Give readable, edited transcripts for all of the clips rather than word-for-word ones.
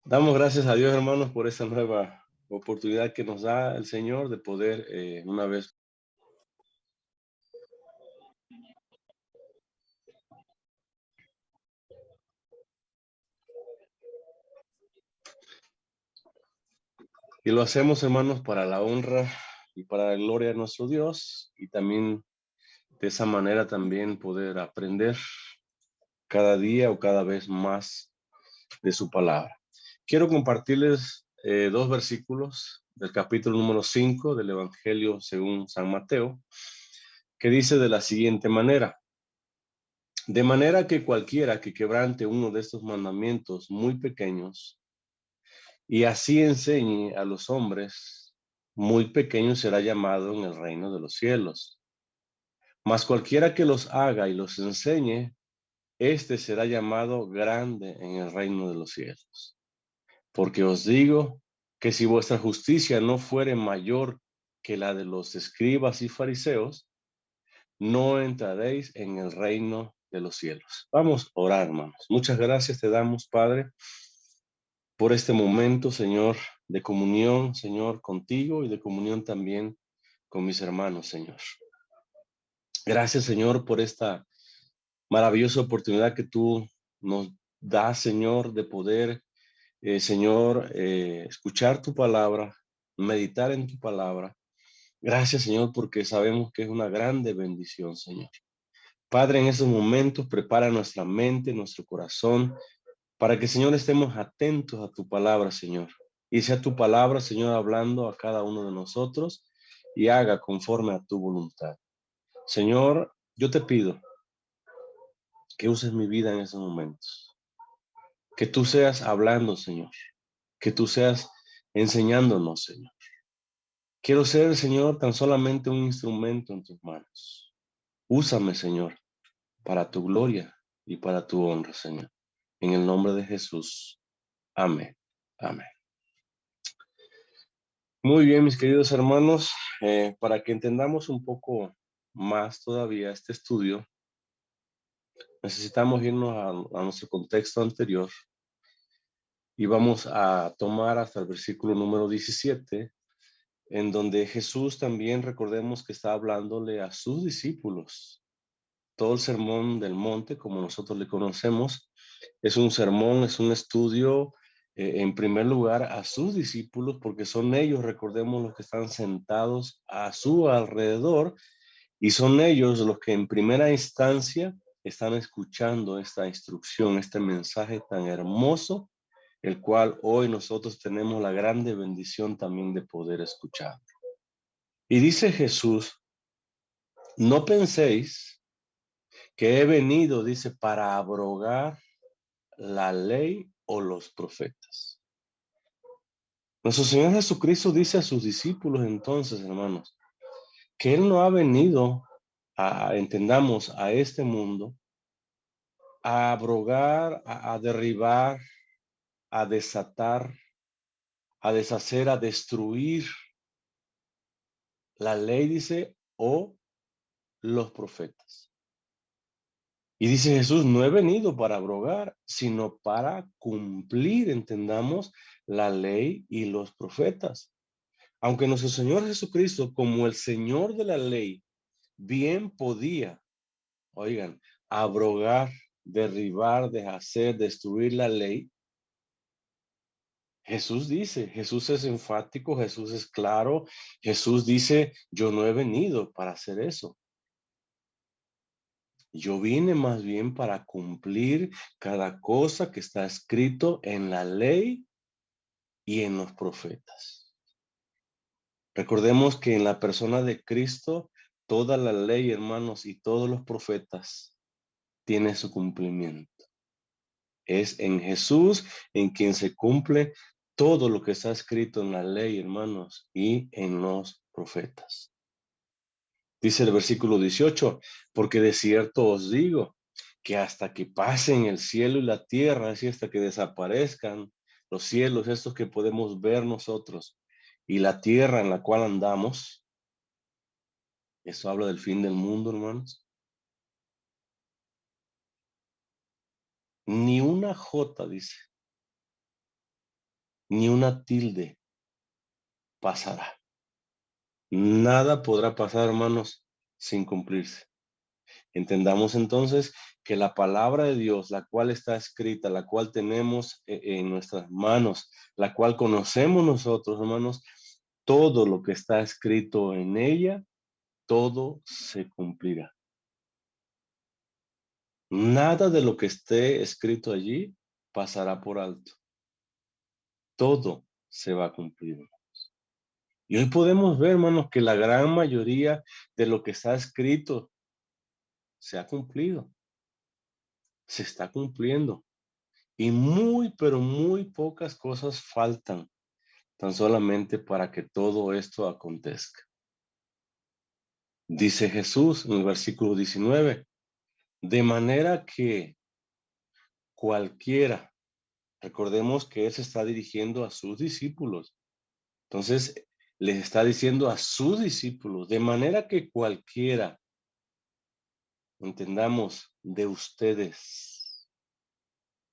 Damos gracias a Dios, hermanos, por esta nueva oportunidad que nos da el Señor de poder una vez. Y lo hacemos, hermanos, para la honra y para la gloria de nuestro Dios. Y también de esa manera también poder aprender cada día o cada vez más de su palabra. Quiero compartirles dos versículos del capítulo número 5 del Evangelio según San Mateo, que dice de la siguiente manera. De manera que cualquiera que quebrante uno de estos mandamientos muy pequeños y así enseñe a los hombres, muy pequeño será llamado en el reino de los cielos. Mas cualquiera que los haga y los enseñe, éste será llamado grande en el reino de los cielos. Porque os digo que si vuestra justicia no fuere mayor que la de los escribas y fariseos, no entraréis en el reino de los cielos. Vamos a orar, hermanos. Muchas gracias te damos, Padre, por este momento, Señor, de comunión, Señor, contigo y de comunión también con mis hermanos, Señor. Gracias, Señor, por esta maravillosa oportunidad que tú nos das, Señor, de poder, Señor, escuchar tu palabra, meditar en tu palabra. Gracias, Señor, porque sabemos que es una grande bendición, Señor. Padre, en estos momentos prepara nuestra mente, nuestro corazón, para que, Señor, estemos atentos a tu palabra, Señor. Y sea tu palabra, Señor, hablando a cada uno de nosotros y haga conforme a tu voluntad. Señor, yo te pido que uses mi vida en estos momentos. Que tú seas hablando, Señor. Que tú seas enseñándonos, Señor. Quiero ser, Señor, tan solamente un instrumento en tus manos. Úsame, Señor, para tu gloria y para tu honra, Señor. En el nombre de Jesús. Amén. Amén. Muy bien, mis queridos hermanos, para que entendamos un poco más todavía este estudio, necesitamos irnos a nuestro contexto anterior y vamos a tomar hasta el versículo número 17, en donde Jesús también recordemos que está hablándole a sus discípulos. Todo el sermón del monte, como nosotros le conocemos, es un sermón, es un estudio, en primer lugar, a sus discípulos, porque son ellos, recordemos, los que están sentados a su alrededor, y son ellos los que en primera instancia están escuchando esta instrucción, este mensaje tan hermoso, el cual hoy nosotros tenemos la grande bendición también de poder escuchar. Y dice Jesús, no penséis que he venido, dice, para abrogar la ley o los profetas. Nuestro Señor Jesucristo dice a sus discípulos entonces, hermanos, que Él no ha venido entendamos, a este mundo a abrogar, a derribar, a desatar, a deshacer, a destruir la ley, dice, o los profetas. Y dice Jesús, no he venido para abrogar, sino para cumplir, entendamos, la ley y los profetas. Aunque nuestro Señor Jesucristo, como el Señor de la ley, bien podía, oigan, abrogar, derribar, deshacer, destruir la ley, Jesús dice, Jesús es enfático, Jesús es claro, Jesús dice, yo no he venido para hacer eso. Yo vine más bien para cumplir cada cosa que está escrito en la ley y en los profetas. Recordemos que en la persona de Cristo, toda la ley, hermanos, y todos los profetas tiene su cumplimiento. Es en Jesús en quien se cumple todo lo que está escrito en la ley, hermanos, y en los profetas. Dice el versículo 18, porque de cierto os digo que hasta que pasen el cielo y la tierra, así hasta que desaparezcan los cielos, estos que podemos ver nosotros, y la tierra en la cual andamos, eso habla del fin del mundo, hermanos. Ni una jota, dice, ni una tilde pasará. Nada podrá pasar, hermanos, sin cumplirse. Entendamos entonces que la palabra de Dios, la cual está escrita, la cual tenemos en nuestras manos, la cual conocemos nosotros, hermanos, todo lo que está escrito en ella, todo se cumplirá. Nada de lo que esté escrito allí pasará por alto. Todo se va a cumplir. Y hoy podemos ver, hermanos, que la gran mayoría de lo que está escrito se ha cumplido, se está cumpliendo. Y muy, pero muy pocas cosas faltan tan solamente para que todo esto acontezca. Dice Jesús en el versículo 19, de manera que cualquiera, recordemos que Él se está dirigiendo a sus discípulos. Entonces, les está diciendo a sus discípulos, de manera que cualquiera, entendamos, de ustedes,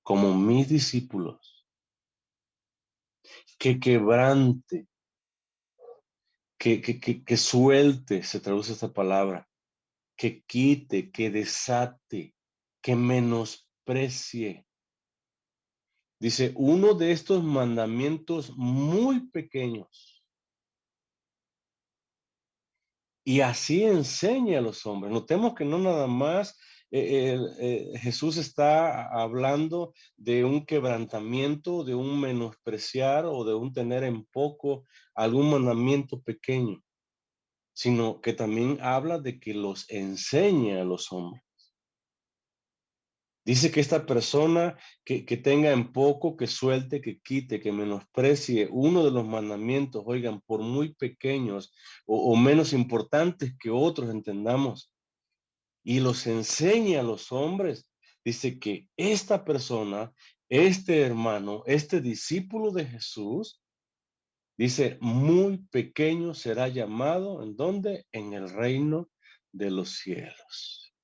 como mis discípulos, que quebrante, que suelte, se traduce esta palabra, que quite, que desate, que menosprecie. Dice, uno de estos mandamientos muy pequeños. Y así enseña a los hombres. Notemos que no nada más Jesús está hablando de un quebrantamiento, de un menospreciar o de un tener en poco algún mandamiento pequeño, sino que también habla de que los enseña a los hombres. Dice que esta persona que tenga en poco, que suelte, que quite, que menosprecie uno de los mandamientos, oigan, por muy pequeños o menos importantes que otros entendamos, y los enseña a los hombres, dice que esta persona, este hermano, este discípulo de Jesús, dice, muy pequeño será llamado, ¿en dónde? En el reino de los cielos.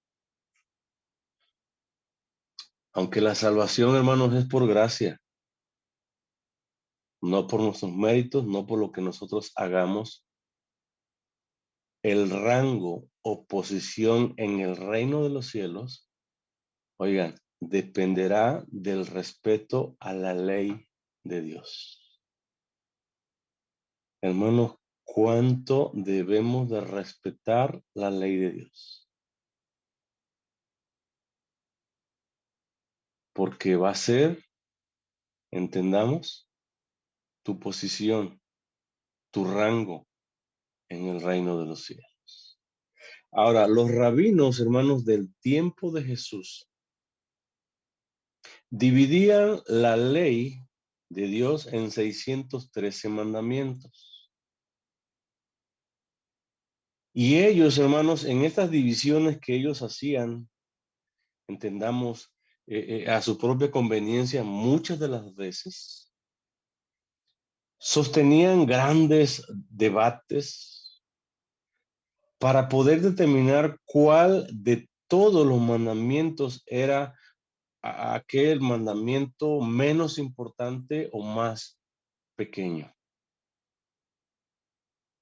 Aunque la salvación, hermanos, es por gracia, no por nuestros méritos, no por lo que nosotros hagamos, el rango o posición en el reino de los cielos, oigan, dependerá del respeto a la ley de Dios. Hermanos, ¿cuánto debemos de respetar la ley de Dios? Porque va a ser, entendamos, tu posición, tu rango en el reino de los cielos. Ahora, los rabinos, hermanos, del tiempo de Jesús, dividían la ley de Dios en 613 mandamientos. Y ellos, hermanos, en estas divisiones que ellos hacían, entendamos, a su propia conveniencia, muchas de las veces, sostenían grandes debates para poder determinar cuál de todos los mandamientos era aquel mandamiento menos importante o más pequeño.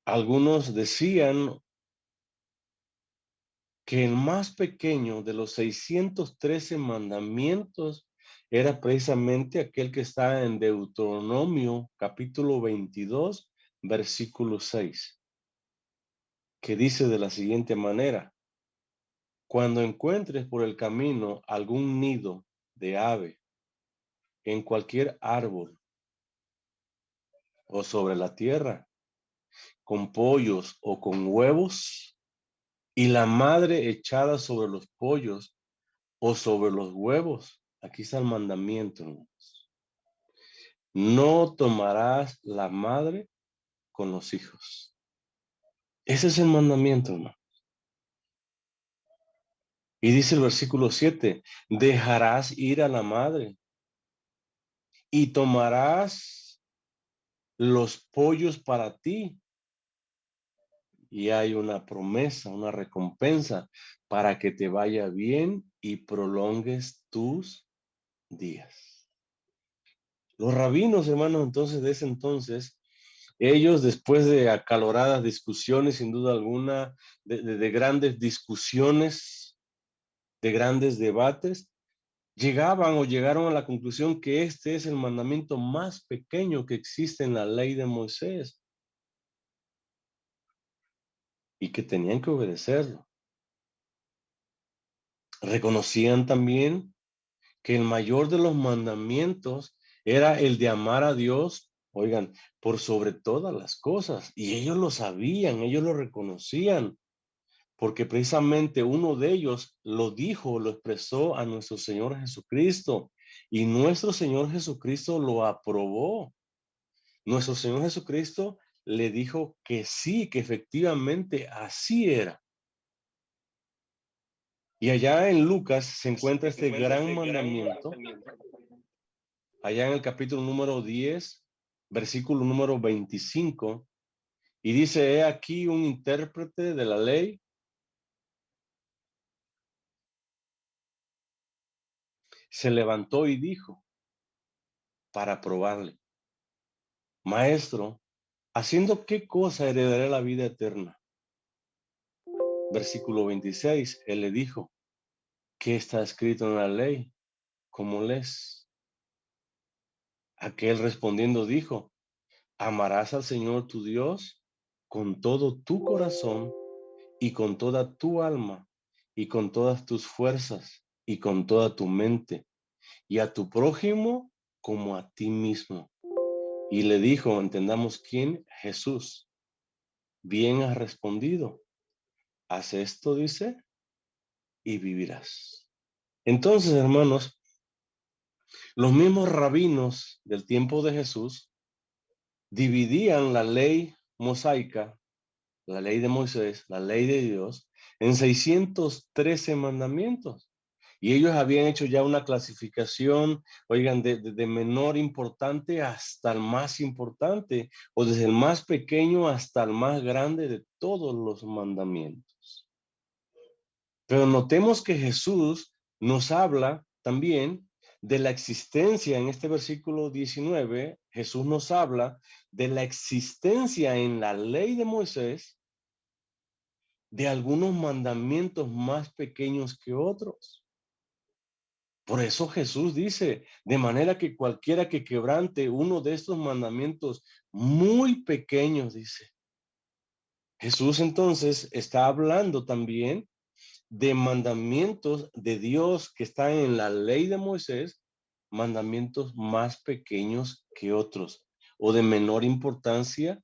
Algunos decían que el más pequeño de los 613 mandamientos era precisamente aquel que está en Deuteronomio capítulo 22, versículo 6, que dice de la siguiente manera: cuando encuentres por el camino algún nido de ave en cualquier árbol o sobre la tierra, con pollos o con huevos, y la madre echada sobre los pollos o sobre los huevos. Aquí está el mandamiento, hermanos. No tomarás la madre con los hijos. Ese es el mandamiento, hermano. Y dice el versículo 7, dejarás ir a la madre y tomarás los pollos para ti. Y hay una promesa, una recompensa para que te vaya bien y prolongues tus días. Los rabinos, hermanos, entonces, de ese entonces, ellos, después de acaloradas discusiones, sin duda alguna, de grandes discusiones, de grandes debates, llegaban o llegaron a la conclusión que este es el mandamiento más pequeño que existe en la ley de Moisés y que tenían que obedecerlo. Reconocían también que el mayor de los mandamientos era el de amar a Dios, oigan, por sobre todas las cosas. Y ellos lo sabían, ellos lo reconocían, porque precisamente uno de ellos lo dijo, lo expresó a nuestro Señor Jesucristo. Y nuestro Señor Jesucristo lo aprobó. Nuestro Señor Jesucristo le dijo que sí, que efectivamente así era. Y allá en Lucas se encuentra este gran mandamiento, allá en el capítulo número 10, versículo número 25, y dice, he aquí un intérprete de la ley se levantó y dijo, para probarle, maestro, ¿haciendo qué cosa heredaré la vida eterna? Versículo 26, él le dijo, ¿qué está escrito en la ley? ¿Cómo lees? Aquel respondiendo dijo, amarás al Señor tu Dios con todo tu corazón y con toda tu alma y con todas tus fuerzas y con toda tu mente y a tu prójimo como a ti mismo. Y le dijo, entendamos quién, Jesús, bien has respondido, haz esto, dice, y vivirás. Entonces, hermanos, los mismos rabinos del tiempo de Jesús dividían la ley mosaica, la ley de Moisés, la ley de Dios, en 613 mandamientos. Y ellos habían hecho ya una clasificación, oigan, de menor importante hasta el más importante, o desde el más pequeño hasta el más grande de todos los mandamientos. Pero notemos que Jesús nos habla también de la existencia, en este versículo 19, Jesús nos habla de la existencia en la ley de Moisés de algunos mandamientos más pequeños que otros. Por eso Jesús dice, de manera que cualquiera que quebrante uno de estos mandamientos muy pequeños, dice. Jesús entonces está hablando también de mandamientos de Dios que están en la ley de Moisés, mandamientos más pequeños que otros o de menor importancia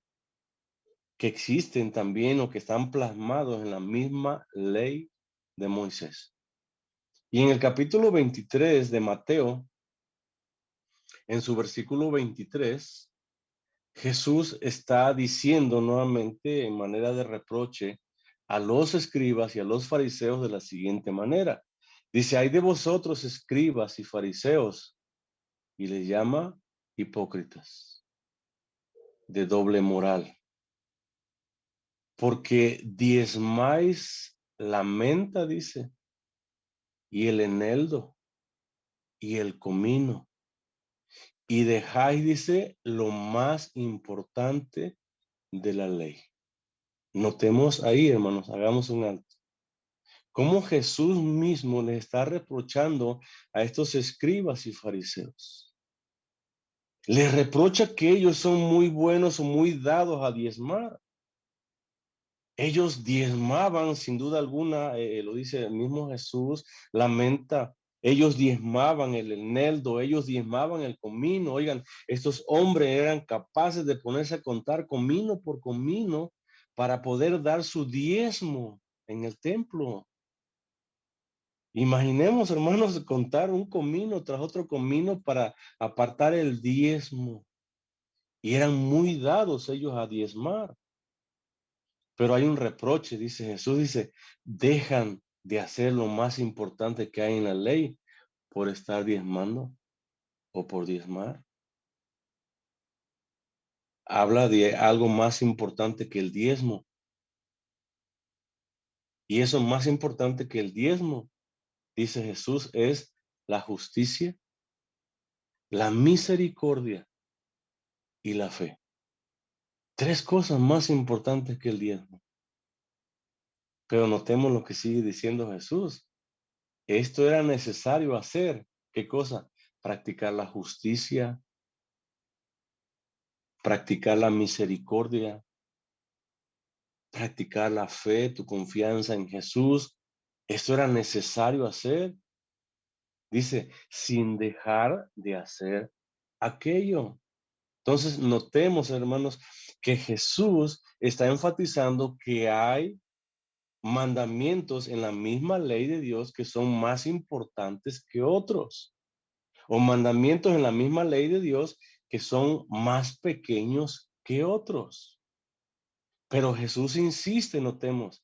que existen también o que están plasmados en la misma ley de Moisés. Y en el capítulo 23 de Mateo, en su versículo 23, Jesús está diciendo nuevamente en manera de reproche a los escribas y a los fariseos de la siguiente manera. Dice, hay de vosotros escribas y fariseos, y les llama hipócritas, de doble moral, porque diezmáis la menta, dice, y el eneldo, y el comino, y dejáis, dice, lo más importante de la ley. Notemos ahí, hermanos, hagamos un alto. Cómo Jesús mismo le está reprochando a estos escribas y fariseos. Les reprocha que ellos son muy buenos o muy dados a diezmar. Ellos diezmaban, sin duda alguna, lo dice el mismo Jesús, lamenta. Ellos diezmaban el eneldo, ellos diezmaban el comino. Oigan, estos hombres eran capaces de ponerse a contar comino por comino para poder dar su diezmo en el templo. Imaginemos, hermanos, contar un comino tras otro comino para apartar el diezmo. Y eran muy dados ellos a diezmar. Pero hay un reproche, dice Jesús, dice, dejan de hacer lo más importante que hay en la ley por estar diezmando o por diezmar. Habla de algo más importante que el diezmo. Y eso más importante que el diezmo, dice Jesús, es la justicia, la misericordia y la fe. Tres cosas más importantes que el diezmo. Pero notemos lo que sigue diciendo Jesús. Esto era necesario hacer. ¿Qué cosa? Practicar la justicia, practicar la misericordia, practicar la fe, tu confianza en Jesús. Esto era necesario hacer. Dice, sin dejar de hacer aquello. Entonces, notemos, hermanos, que Jesús está enfatizando que hay mandamientos en la misma ley de Dios que son más importantes que otros, o mandamientos en la misma ley de Dios que son más pequeños que otros. Pero Jesús insiste, notemos,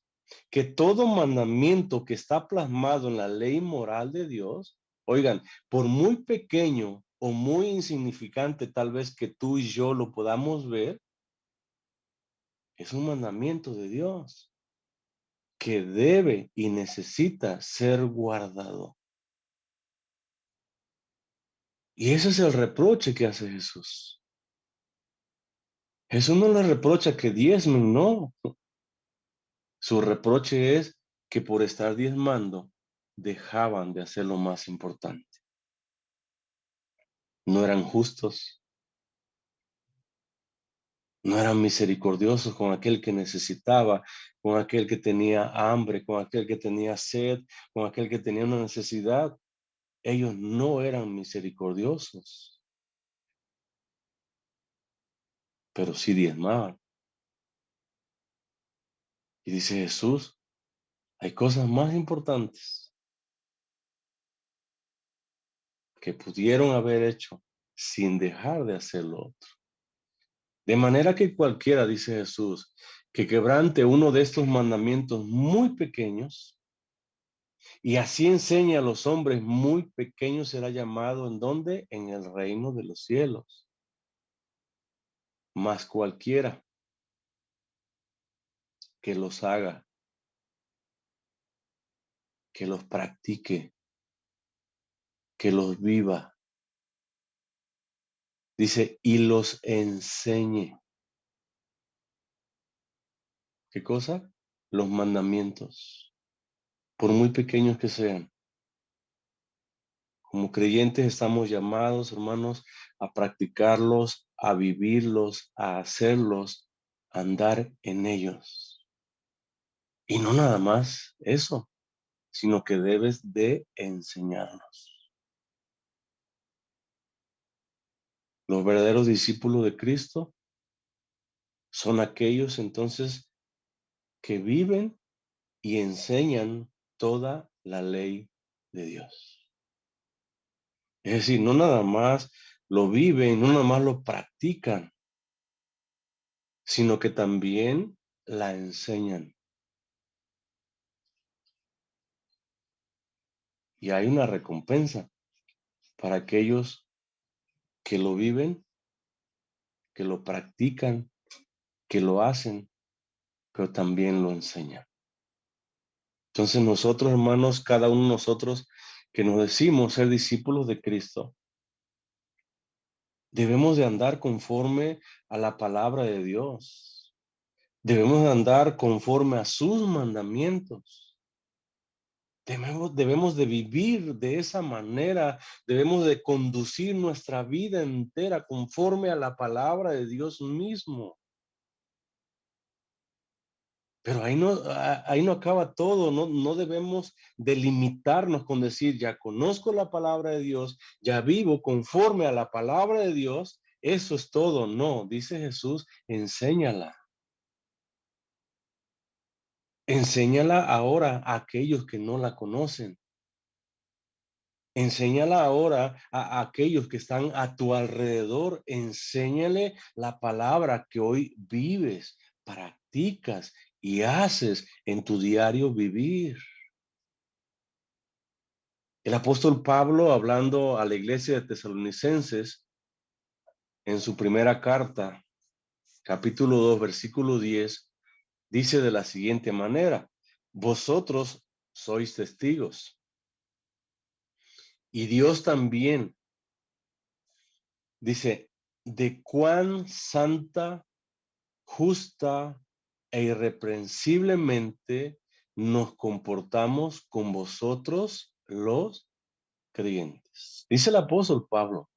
que todo mandamiento que está plasmado en la ley moral de Dios, oigan, por muy pequeño o muy insignificante tal vez que tú y yo lo podamos ver, es un mandamiento de Dios que debe y necesita ser guardado. Y ese es el reproche que hace Jesús. Jesús no le reprocha que diezmen, no. Su reproche es que por estar diezmando dejaban de hacer lo más importante. No eran justos, no eran misericordiosos con aquel que necesitaba, con aquel que tenía hambre, con aquel que tenía sed, con aquel que tenía una necesidad. Ellos no eran misericordiosos, pero sí diezmaban. Y dice Jesús, hay cosas más importantes que pudieron haber hecho sin dejar de hacerlo. De manera que cualquiera, dice Jesús, que quebrante uno de estos mandamientos muy pequeños y así enseña a los hombres muy pequeños será llamado ¿en dónde? En el reino de los cielos. Mas cualquiera que los haga, que los practique, que los viva, dice, y los enseñe. ¿Qué cosa? Los mandamientos, por muy pequeños que sean. Como creyentes estamos llamados, hermanos, a practicarlos, a vivirlos, a hacerlos, a andar en ellos. Y no nada más eso, sino que debes de enseñarlos. Los verdaderos discípulos de Cristo son aquellos entonces que viven y enseñan toda la ley de Dios. Es decir, no nada más lo viven, no nada más lo practican, sino que también la enseñan. Y hay una recompensa para aquellos que lo viven, que lo practican, que lo hacen, pero también lo enseñan. Entonces nosotros, hermanos, cada uno de nosotros que nos decimos ser discípulos de Cristo, debemos de andar conforme a la palabra de Dios. Debemos de andar conforme a sus mandamientos. Debemos de vivir de esa manera, debemos de conducir nuestra vida entera conforme a la palabra de Dios mismo. Pero ahí no acaba todo, no debemos delimitarnos con decir, ya conozco la palabra de Dios, ya vivo conforme a la palabra de Dios, eso es todo. No, dice Jesús, enséñala. Enséñala ahora a aquellos que no la conocen. Enséñala ahora a aquellos que están a tu alrededor. Enséñale la palabra que hoy vives, practicas y haces en tu diario vivir. El apóstol Pablo, hablando a la iglesia de Tesalonicenses, en su primera carta, capítulo 2, versículo 10, dice de la siguiente manera, vosotros sois testigos y Dios también Dice, de cuán santa, justa e irreprensiblemente nos comportamos con vosotros los creyentes. Dice el apóstol Pablo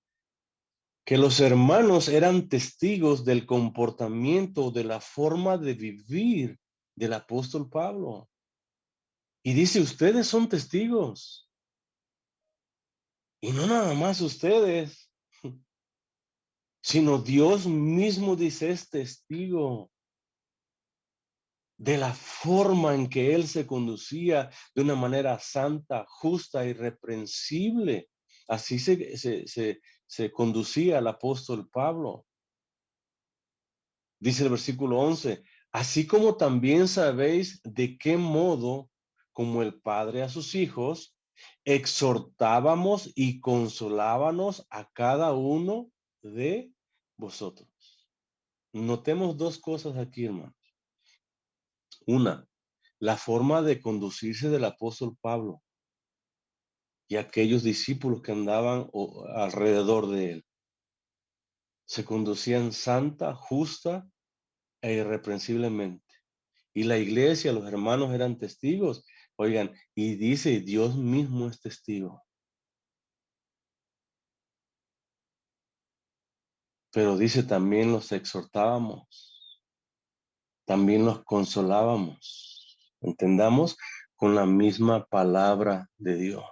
que los hermanos eran testigos del comportamiento, de la forma de vivir del apóstol Pablo. Y dice, ustedes son testigos. Y no nada más ustedes, sino Dios mismo dice, es testigo de la forma en que él se conducía de una manera santa, justa, irreprensible. Así se conducía el apóstol Pablo. Dice el versículo 11, así como también sabéis de qué modo, como el Padre a sus hijos, exhortábamos y consolábamos a cada uno de vosotros. Notemos dos cosas aquí, hermano. Una, la forma de conducirse del apóstol Pablo y aquellos discípulos que andaban alrededor de él. Se conducían santa, justa e irreprensiblemente. Y la iglesia, los hermanos eran testigos. Oigan, y dice, Dios mismo es testigo. Pero dice, también los exhortábamos, también los consolábamos. Entendamos, con la misma palabra de Dios.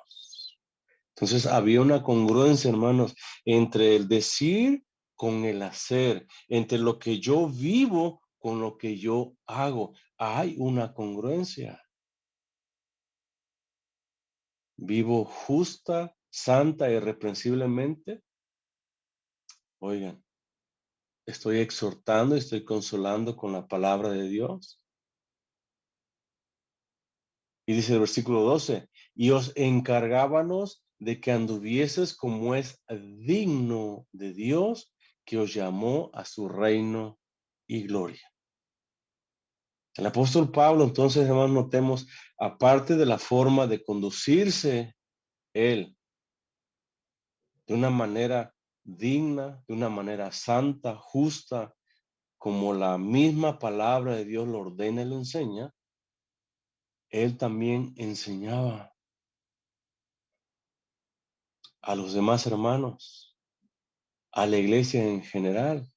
Entonces había una congruencia, hermanos, entre el decir con el hacer, entre lo que yo vivo con lo que yo hago. Hay una congruencia. Vivo justa, santa, irreprensiblemente. Oigan, estoy exhortando, estoy consolando con la palabra de Dios. Y dice el versículo 12, y os encargábanos de que anduvieses como es digno de Dios, que os llamó a su reino y gloria. El apóstol Pablo, entonces, hermanos, notemos, aparte de la forma de conducirse él de una manera digna, de una manera santa, justa, como la misma palabra de Dios lo ordena y lo enseña, él también enseñaba a los demás hermanos, a la iglesia en general.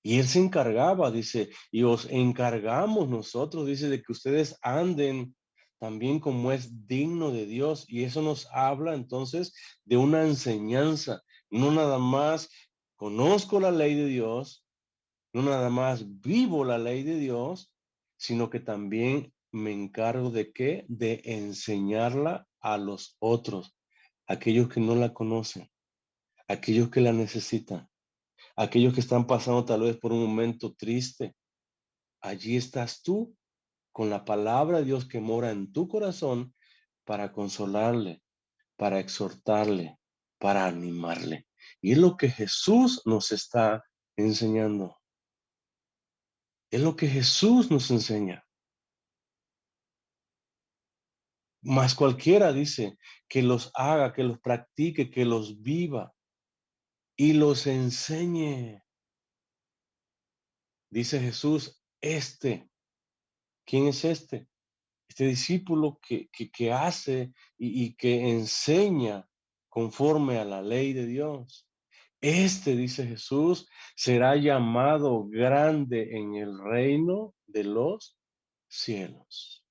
Y él se encargaba, dice, y os encargamos nosotros, dice, de que ustedes anden también como es digno de Dios. Y eso nos habla entonces de una enseñanza. No nada más conozco la ley de Dios, no nada más vivo la ley de Dios, sino que también me encargo de qué? De enseñarla a los otros, aquellos que no la conocen, aquellos que la necesitan, aquellos que están pasando tal vez por un momento triste. Allí estás tú con la palabra de Dios que mora en tu corazón para consolarle, para exhortarle, para animarle. Y es lo que Jesús nos está enseñando. Es lo que Jesús nos enseña. Más cualquiera dice que los haga, que los practique, que los viva y los enseñe. Dice Jesús, ¿quién es este? Este discípulo que hace y que enseña conforme a la ley de Dios. Dice Jesús, será llamado grande en el reino de los cielos.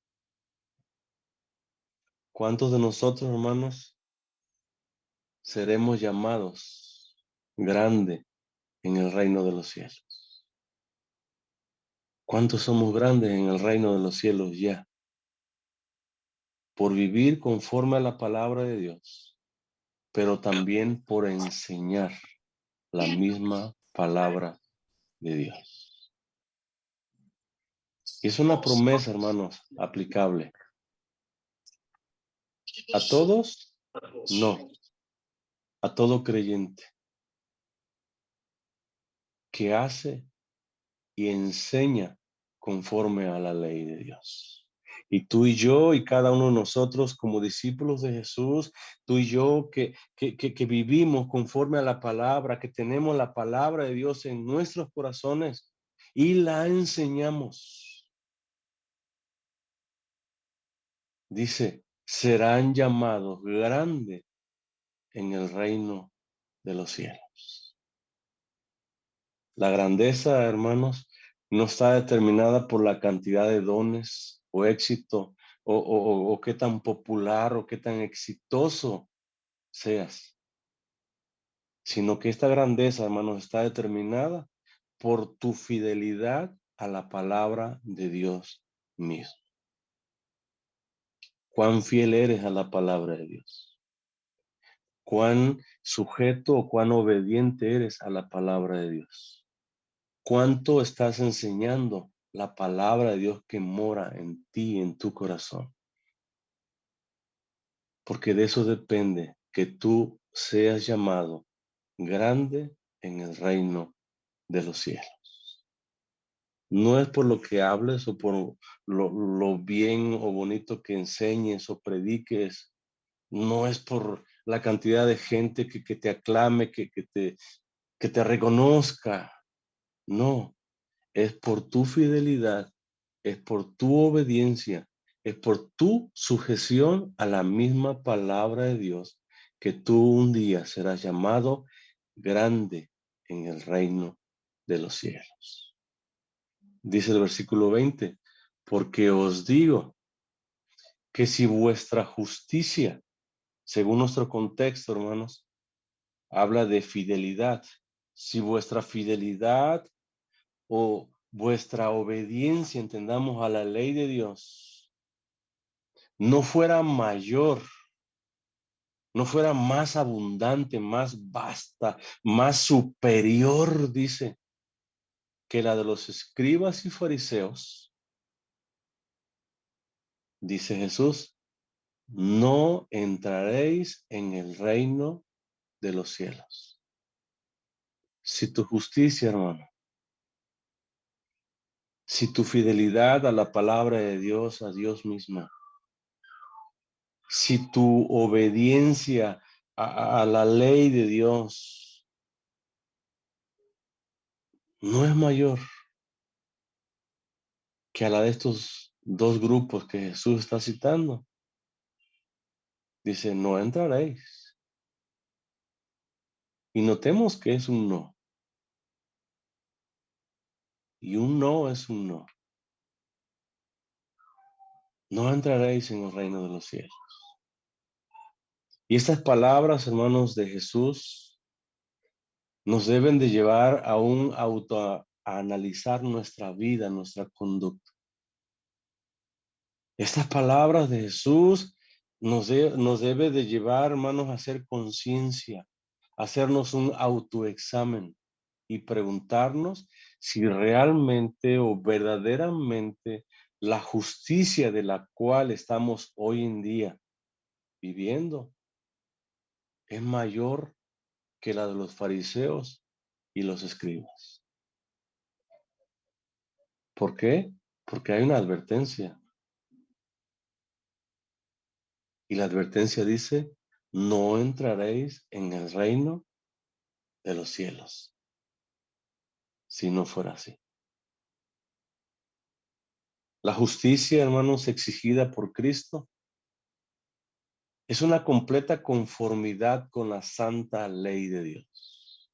¿Cuántos de nosotros, hermanos, seremos llamados grande en el reino de los cielos? ¿Cuántos somos grandes en el reino de los cielos ya? Por vivir conforme a la palabra de Dios, pero también por enseñar la misma palabra de Dios. Y es una promesa, hermanos, aplicable. ¿A todos? No, a todo creyente que hace y enseña conforme a la ley de Dios. Y tú y yo y cada uno de nosotros como discípulos de Jesús, tú y yo que vivimos conforme a la palabra, que tenemos la palabra de Dios en nuestros corazones y la enseñamos. Dice, serán llamados grandes en el reino de los cielos. La grandeza, hermanos, no está determinada por la cantidad de dones o éxito o qué tan popular o qué tan exitoso seas, sino que esta grandeza, hermanos, está determinada por tu fidelidad a la palabra de Dios mismo. Cuán fiel eres a la palabra de Dios. Cuán sujeto o cuán obediente eres a la palabra de Dios. Cuánto estás enseñando la palabra de Dios que mora en ti, en tu corazón. Porque de eso depende que tú seas llamado grande en el reino de los cielos. No es por lo que hables o por lo bien o bonito que enseñes o prediques. No es por la cantidad de gente que te aclame, que te reconozca. No, es por tu fidelidad, es por tu obediencia, es por tu sujeción a la misma palabra de Dios que tú un día serás llamado grande en el reino de los cielos. Dice el versículo 20, porque os digo que si vuestra justicia, según nuestro contexto, hermanos, habla de fidelidad, si vuestra fidelidad o vuestra obediencia, entendamos, a la ley de Dios, no fuera mayor, no fuera más abundante, más vasta, más superior, dice, que la de los escribas y fariseos, dice Jesús, no entraréis en el reino de los cielos. Si tu justicia, hermano, si tu fidelidad a la palabra de Dios, a Dios misma, si tu obediencia a la ley de Dios no es mayor que a la de estos dos grupos que Jesús está citando, dice, no entraréis. Y notemos que es un no. Y un no es un no. No entraréis en el reino de los cielos. Y estas palabras, hermanos, de Jesús nos deben de llevar a un a analizar nuestra vida, nuestra conducta. Estas palabras de Jesús nos debe de llevar, hermanos, a hacer conciencia, a hacernos un autoexamen y preguntarnos si realmente o verdaderamente la justicia de la cual estamos hoy en día viviendo es mayor que la de los fariseos y los escribas. ¿Por qué? Porque hay una advertencia. Y la advertencia dice, no entraréis en el reino de los cielos, si no fuera así. La justicia, hermanos, exigida por Cristo es una completa conformidad con la santa ley de Dios.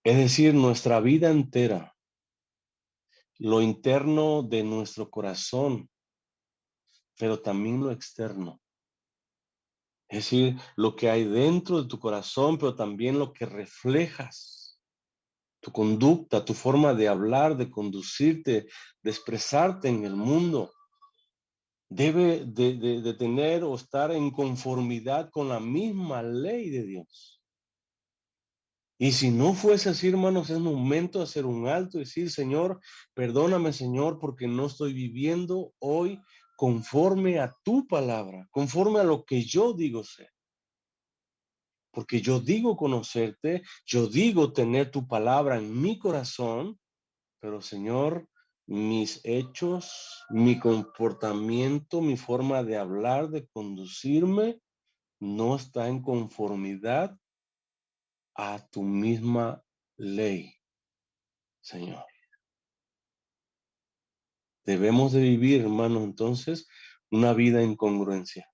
Es decir, nuestra vida entera, lo interno de nuestro corazón, pero también lo externo. Es decir, lo que hay dentro de tu corazón, pero también lo que reflejas, tu conducta, tu forma de hablar, de conducirte, de expresarte en el mundo, debe de tener o estar en conformidad con la misma ley de Dios. Y si no fuese así, hermanos, es momento de hacer un alto y decir, Señor, perdóname, Señor, porque no estoy viviendo hoy conforme a tu palabra, conforme a lo que yo digo ser. Porque yo digo conocerte, yo digo tener tu palabra en mi corazón, pero Señor, mis hechos, mi comportamiento, mi forma de hablar, de conducirme, no está en conformidad a tu misma ley, Señor. Debemos de vivir, hermanos, entonces, una vida en congruencia.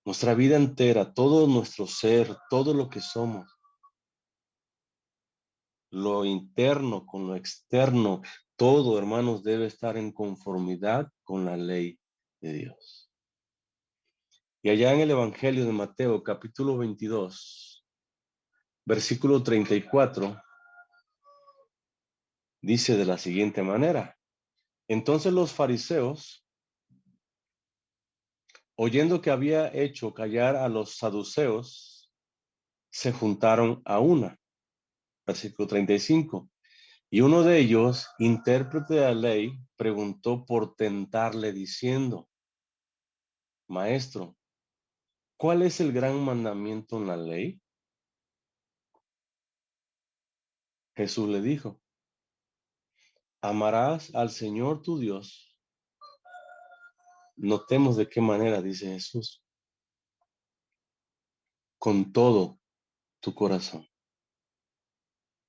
Nuestra vida entera, todo nuestro ser, todo lo que somos, lo interno con lo externo, todo, hermanos, debe estar en conformidad con la ley de Dios. Y allá en el Evangelio de Mateo, capítulo 22, versículo 34, dice de la siguiente manera: entonces los fariseos, oyendo que había hecho callar a los saduceos, se juntaron a una. Versículo 35. Y uno de ellos, intérprete de la ley, preguntó por tentarle diciendo: Maestro, ¿cuál es el gran mandamiento en la ley? Jesús le dijo: amarás al Señor tu Dios. Notemos de qué manera dice Jesús: con todo tu corazón.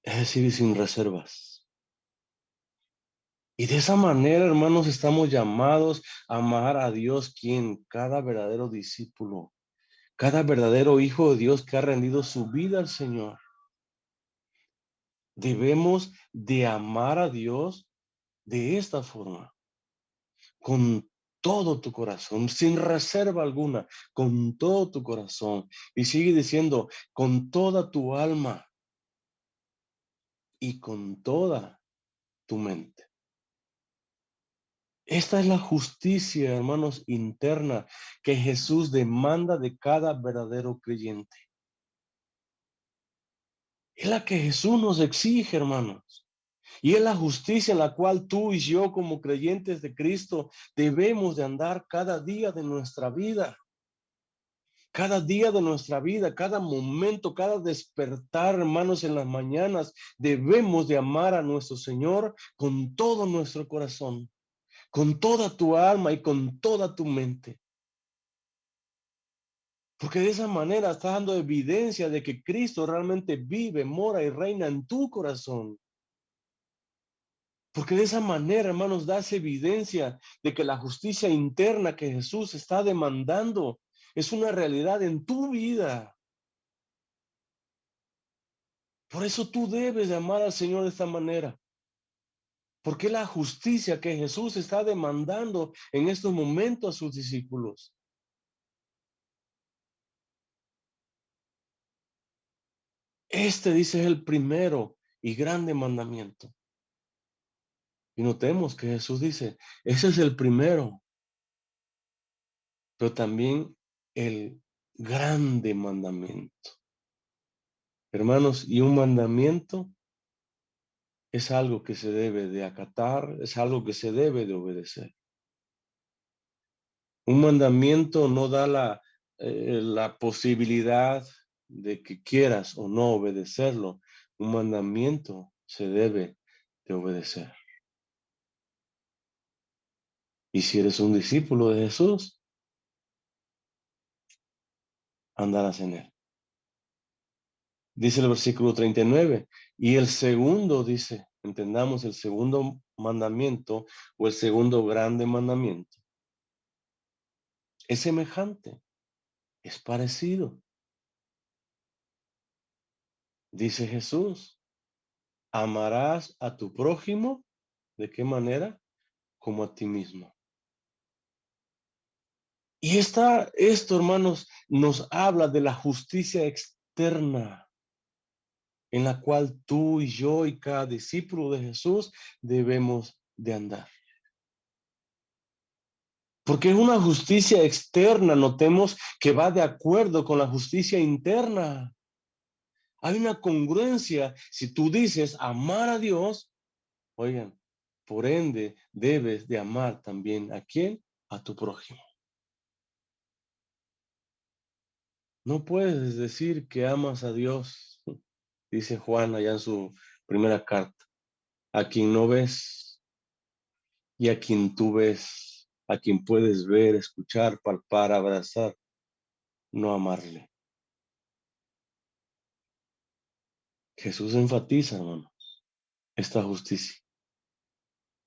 Es decir, sin reservas. Y de esa manera, hermanos, estamos llamados a amar a Dios, quien cada verdadero discípulo, cada verdadero hijo de Dios que ha rendido su vida al Señor. Debemos de amar a Dios de esta forma, con todo tu corazón, sin reserva alguna, con todo tu corazón. Y sigue diciendo, con toda tu alma y con toda tu mente. Esta es la justicia, hermanos, interna que Jesús demanda de cada verdadero creyente. Es la que Jesús nos exige, hermanos. Y es la justicia en la cual tú y yo, como creyentes de Cristo, debemos de andar cada día de nuestra vida. Cada día de nuestra vida, cada momento, cada despertar, hermanos, en las mañanas, debemos de amar a nuestro Señor con todo nuestro corazón, con toda tu alma y con toda tu mente. Porque de esa manera estás dando evidencia de que Cristo realmente vive, mora y reina en tu corazón. Porque de esa manera, hermanos, das evidencia de que la justicia interna que Jesús está demandando es una realidad en tu vida. Por eso tú debes de amar al Señor de esta manera. Porque la justicia que Jesús está demandando en estos momentos a sus discípulos. Este, dice, es el primero y grande mandamiento. Y notemos que Jesús dice, ese es el primero, pero también el grande mandamiento. Hermanos, y un mandamiento es algo que se debe de acatar, es algo que se debe de obedecer. Un mandamiento no da la posibilidad de que quieras o no obedecerlo. Un mandamiento se debe de obedecer. Y si eres un discípulo de Jesús, andarás en él. Dice el versículo 39. Y el segundo dice, entendamos el segundo mandamiento o el segundo grande mandamiento. Es semejante, es parecido. Dice Jesús, amarás a tu prójimo. ¿De qué manera? Como a ti mismo. Y esto, hermanos, nos habla de la justicia externa en la cual tú y yo y cada discípulo de Jesús debemos de andar. Porque es una justicia externa, notemos que va de acuerdo con la justicia interna. Hay una congruencia. Si tú dices amar a Dios, oigan, por ende debes de amar también ¿a quién? A tu prójimo. No puedes decir que amas a Dios, dice Juan allá en su primera carta. a quien no ves y a quien tú ves, a quien puedes ver, escuchar, palpar, abrazar, no amarle. Jesús enfatiza, hermano, esta justicia.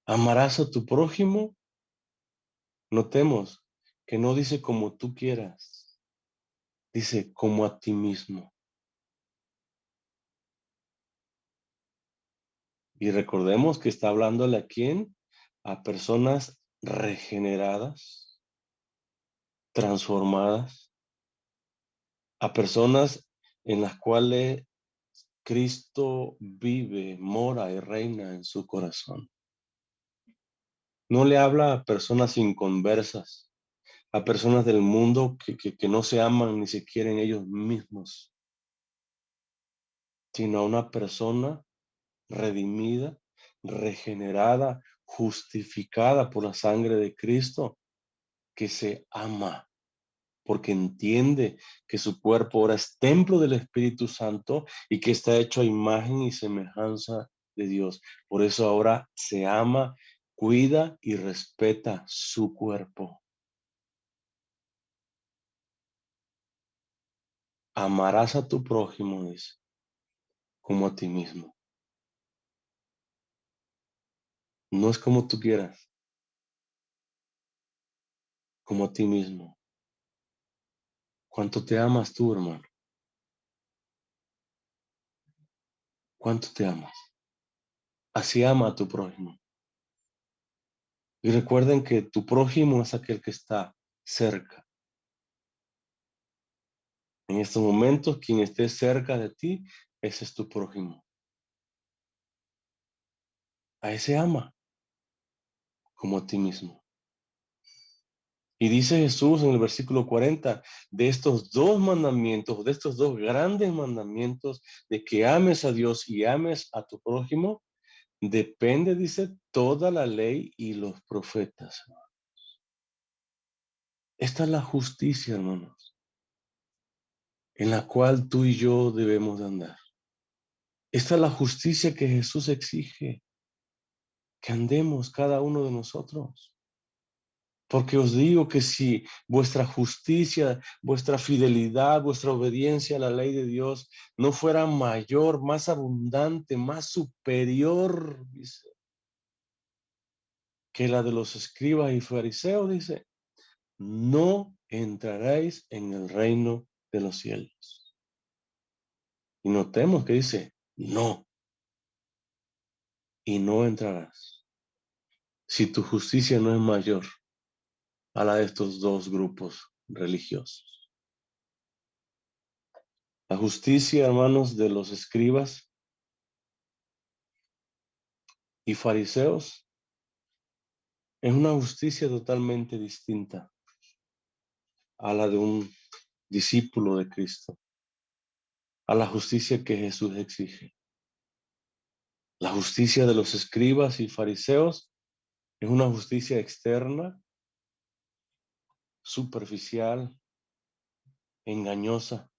Amarás a tu prójimo. Notemos que no dice como tú quieras, dice como a ti mismo. Y recordemos que está hablándole a quién, a personas regeneradas, transformadas, a personas en las cuales Cristo vive, mora y reina en su corazón. No le habla a personas inconversas, a personas del mundo que no se aman ni se quieren ellos mismos, sino a una persona redimida, regenerada, justificada por la sangre de Cristo, que se ama, porque entiende que su cuerpo ahora es templo del Espíritu Santo y que está hecho a imagen y semejanza de Dios. Por eso ahora se ama, cuida y respeta su cuerpo. Amarás a tu prójimo, dice, como a ti mismo. No es como tú quieras, como a ti mismo. ¿Cuánto te amas tú, hermano? ¿Cuánto te amas? Así ama a tu prójimo. Y recuerden que tu prójimo es aquel que está cerca. En estos momentos, quien esté cerca de ti, ese es tu prójimo. A ese ama como a ti mismo. Y dice Jesús en el versículo 40, de estos dos mandamientos, de estos dos grandes mandamientos, de que ames a Dios y ames a tu prójimo, depende, dice, toda la ley y los profetas. Esta es la justicia, hermanos, en la cual tú y yo debemos de andar. Esta es la justicia que Jesús exige, que andemos cada uno de nosotros. Porque os digo que si vuestra justicia, vuestra fidelidad, vuestra obediencia a la ley de Dios no fuera mayor, más abundante, más superior, dice, que la de los escribas y fariseos, dice, no entraréis en el reino de los cielos. Y notemos que dice, no, y no entrarás. Si tu justicia no es mayor a la de estos dos grupos religiosos. La justicia, hermanos, de los escribas y fariseos es una justicia totalmente distinta a la de un discípulo de Cristo, a la justicia que Jesús exige. La justicia de los escribas y fariseos es una justicia externa, superficial, engañosa.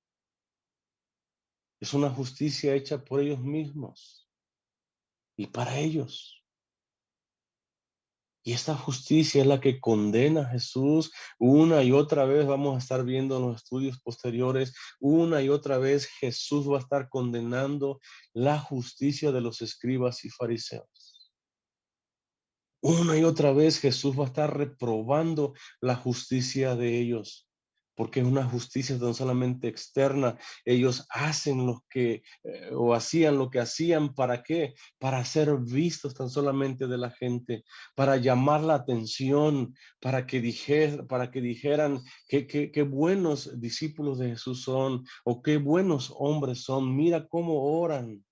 Es una justicia hecha por ellos mismos y para ellos. Y esta justicia es la que condena a Jesús una y otra vez. Vamos a estar viendo en los estudios posteriores, una y otra vez Jesús va a estar condenando la justicia de los escribas y fariseos. Una y otra vez Jesús va a estar reprobando la justicia de ellos, porque es una justicia tan solamente externa. Ellos hacen lo que, o hacían lo que hacían, ¿para qué? Para ser vistos tan solamente de la gente, para llamar la atención, para que dijeran qué buenos discípulos de Jesús son, o qué buenos hombres son. Mira cómo oran,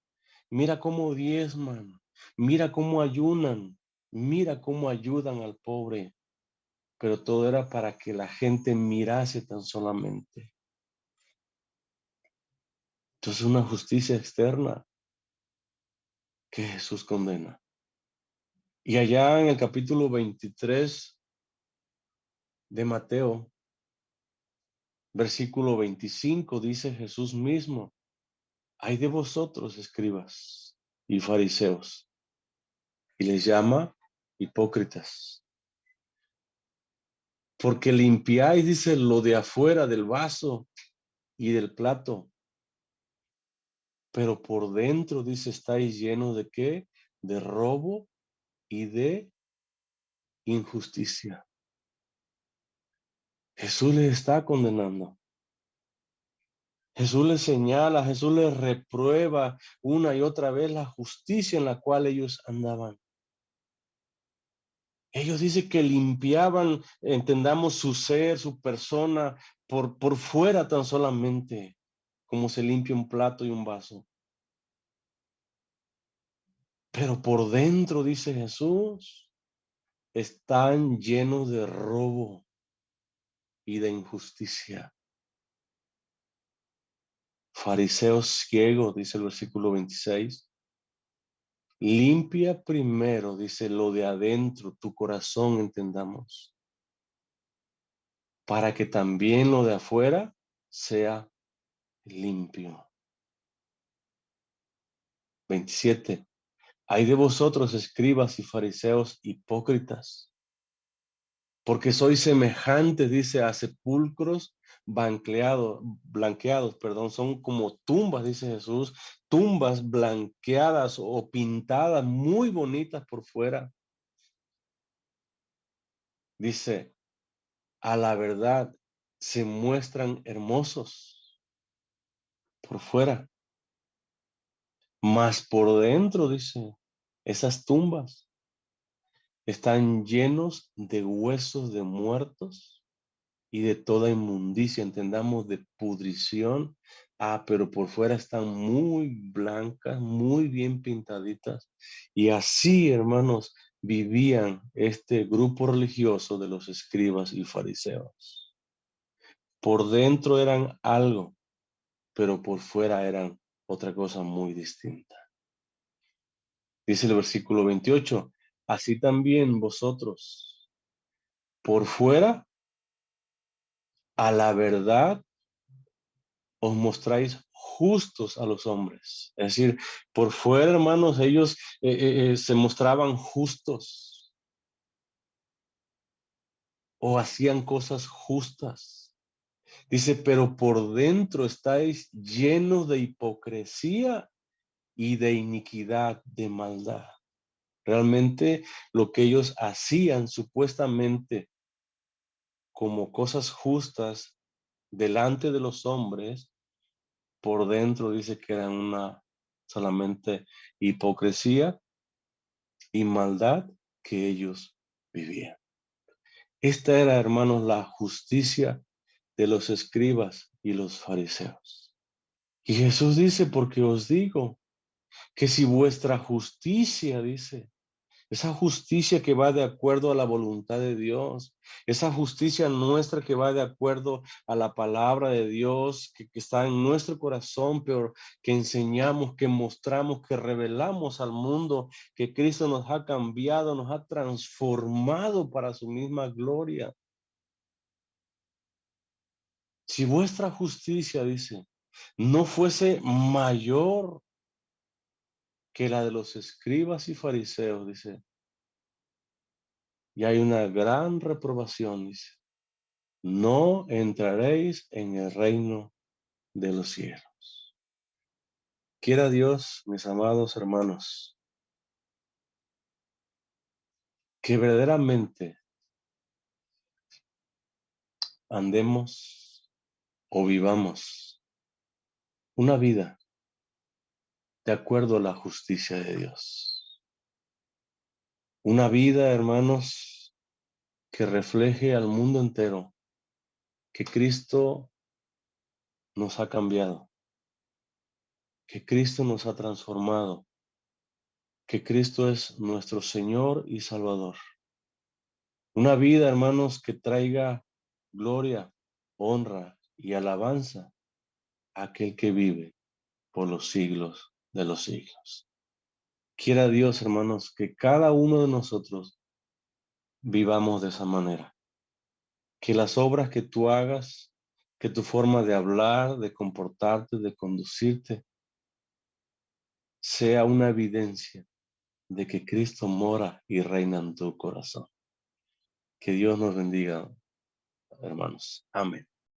mira cómo diezman, mira cómo ayunan. Mira cómo ayudan al pobre, pero todo era para que la gente mirase tan solamente. Entonces una justicia externa que Jesús condena. Y allá en el capítulo 23 de Mateo, versículo 25, dice Jesús mismo, ay de vosotros, escribas y fariseos, y les llama hipócritas. Porque limpiáis, dice, lo de afuera del vaso y del plato, pero por dentro, dice, estáis llenos de ¿qué? De robo y de injusticia. Jesús les está condenando. Jesús les señala, Jesús les reprueba una y otra vez la justicia en la cual ellos andaban. Ellos dicen que limpiaban, entendamos, su ser, su persona, por fuera tan solamente, como se limpia un plato y un vaso. Pero por dentro, dice Jesús, están llenos de robo y de injusticia. Fariseos ciegos, dice el versículo 26. Limpia primero, dice, lo de adentro, tu corazón, entendamos, para que también lo de afuera sea limpio. 27. Hay de vosotros, escribas y fariseos hipócritas, porque sois semejantes, dice, a sepulcros blanqueados, perdón, son como tumbas, dice Jesús, tumbas blanqueadas o pintadas muy bonitas por fuera. Dice, a la verdad se muestran hermosos por fuera, mas por dentro, dice, esas tumbas están llenos de huesos de muertos y de toda inmundicia, entendamos, de pudrición. Pero por fuera están muy blancas, muy bien pintaditas. Y así, hermanos, vivían este grupo religioso de los escribas y fariseos. Por dentro eran algo, pero por fuera eran otra cosa muy distinta. Dice el versículo 28, así también vosotros, por fuera, a la verdad, os mostráis justos a los hombres. Es decir, por fuera, hermanos, ellos se mostraban justos o hacían cosas justas. Dice, pero por dentro estáis llenos de hipocresía y de iniquidad, de maldad. Realmente lo que ellos hacían supuestamente como cosas justas delante de los hombres, por dentro dice que eran una solamente hipocresía y maldad que ellos vivían. Esta era, hermanos, la justicia de los escribas y los fariseos. Y Jesús dice, porque os digo que si vuestra justicia, dice, esa justicia que va de acuerdo a la voluntad de Dios, esa justicia nuestra que va de acuerdo a la palabra de Dios, que está en nuestro corazón, pero que enseñamos, que mostramos, que revelamos al mundo, que Cristo nos ha cambiado, nos ha transformado para su misma gloria. Si vuestra justicia, dice, no fuese mayor que la de los escribas y fariseos, dice, y hay una gran reprobación, dice, no entraréis en el reino de los cielos. Quiera Dios, mis amados hermanos, que verdaderamente andemos o vivamos una vida de acuerdo a la justicia de Dios. Una vida, hermanos, que refleje al mundo entero que Cristo nos ha cambiado, que Cristo nos ha transformado, que Cristo es nuestro Señor y Salvador. Una vida, hermanos, que traiga gloria, honra y alabanza a aquel que vive por los siglos de los siglos. Quiera Dios, hermanos, que cada uno de nosotros vivamos de esa manera. Que las obras que tú hagas, que tu forma de hablar, de comportarte, de conducirte, sea una evidencia de que Cristo mora y reina en tu corazón. Que Dios nos bendiga, hermanos. Amén.